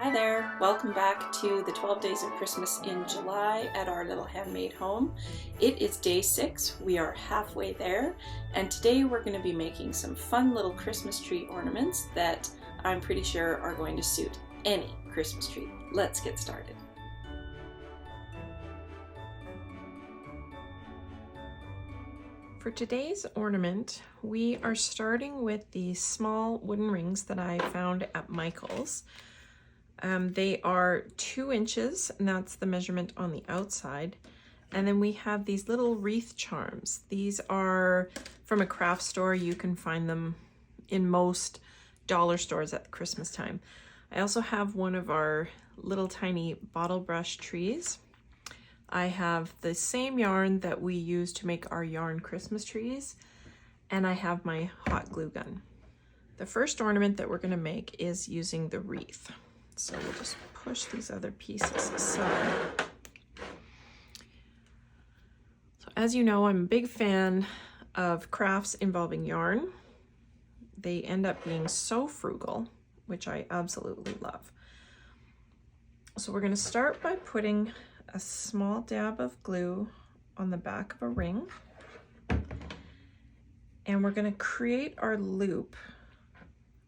Hi there, welcome back to the 12 Days of Christmas in July at our little handmade home. It is day 6, we are halfway there, and today we're going to be making some fun little Christmas tree ornaments that I'm pretty sure are going to suit any Christmas tree. Let's get started. For today's ornament, we are starting with these small wooden rings that I found at Michael's. They are 2 inches, and that's the measurement on the outside. And then we have these little wreath charms. These are from a craft store. You can find them in most dollar stores at Christmas time. I also have one of our little tiny bottle brush trees. I have the same yarn that we use to make our yarn Christmas trees, and I have my hot glue gun. The first ornament that we're going to make is using the wreath. So we'll just push these other pieces aside. So as you know, I'm a big fan of crafts involving yarn. They end up being so frugal, which I absolutely love. So we're going to start by putting a small dab of glue on the back of a ring. And we're going to create our loop,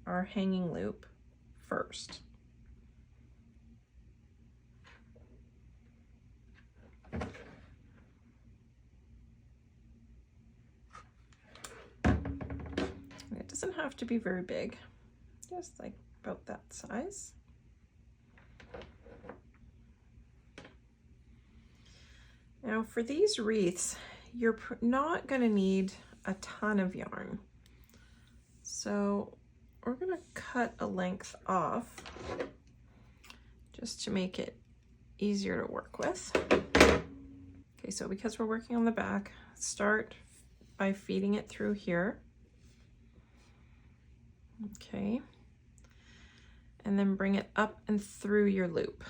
our hanging loop first. It doesn't have to be very big, just like about that size. Now for these wreaths, you're not going to need a ton of yarn. So we're going to cut a length off just to make it easier to work with. Okay, so because we're working on the back, start by feeding it through here. Okay, and then bring it up and through your loop.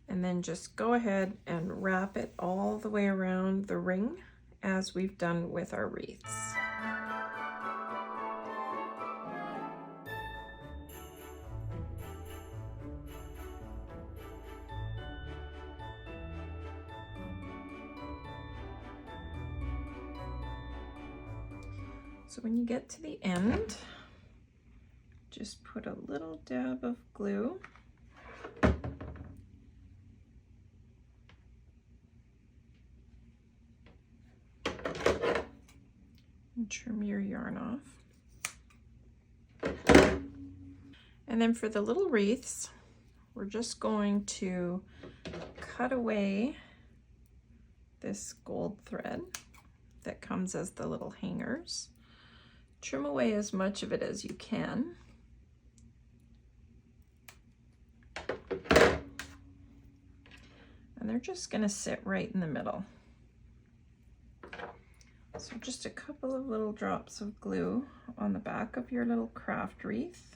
And then just go ahead and wrap it all the way around the ring as we've done with our wreaths. So when you get to the end, just put a little dab of glue. And trim your yarn off. And then for the little wreaths, we're just going to cut away this gold thread that comes as the little hangers. Trim away as much of it as you can. And they're just going to sit right in the middle. So just a couple of little drops of glue on the back of your little craft wreath.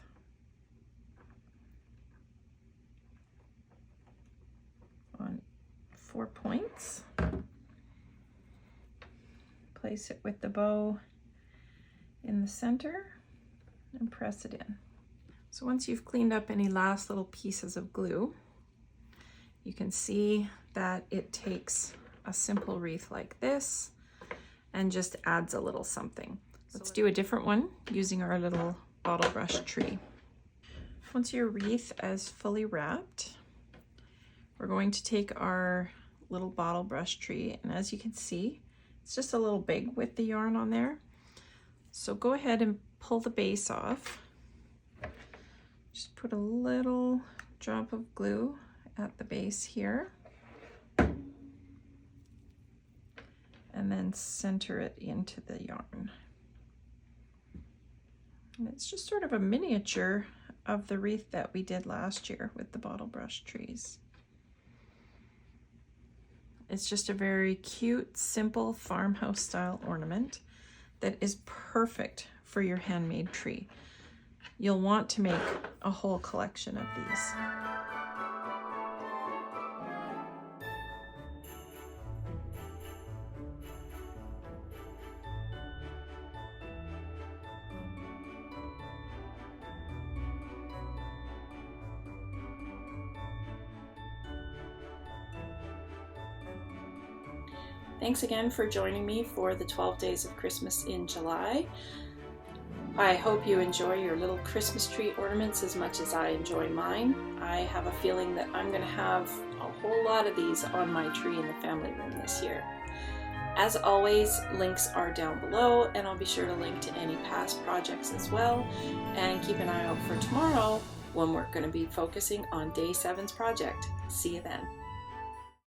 On 4 points. Place it with the bow in the center and press it in. So once you've cleaned up any last little pieces of glue, you can see that it takes a simple wreath like this and just adds a little something. Let's do a different one using our little bottle brush tree. Once your wreath is fully wrapped, we're going to take our little bottle brush tree, and as you can see, it's just a little big with the yarn on there. So go ahead and pull the base off. Just put a little drop of glue at the base here. And then center it into the yarn. And it's just sort of a miniature of the wreath that we did last year with the bottle brush trees. It's just a very cute, simple farmhouse style ornament that is perfect for your handmade tree. You'll want to make a whole collection of these. Thanks again for joining me for the 12 Days of Christmas in July. I hope you enjoy your little Christmas tree ornaments as much as I enjoy mine. I have a feeling that I'm going to have a whole lot of these on my tree in the family room this year. As always, links are down below, and I'll be sure to link to any past projects as well. And keep an eye out for tomorrow when we're going to be focusing on Day 7's project. See you then.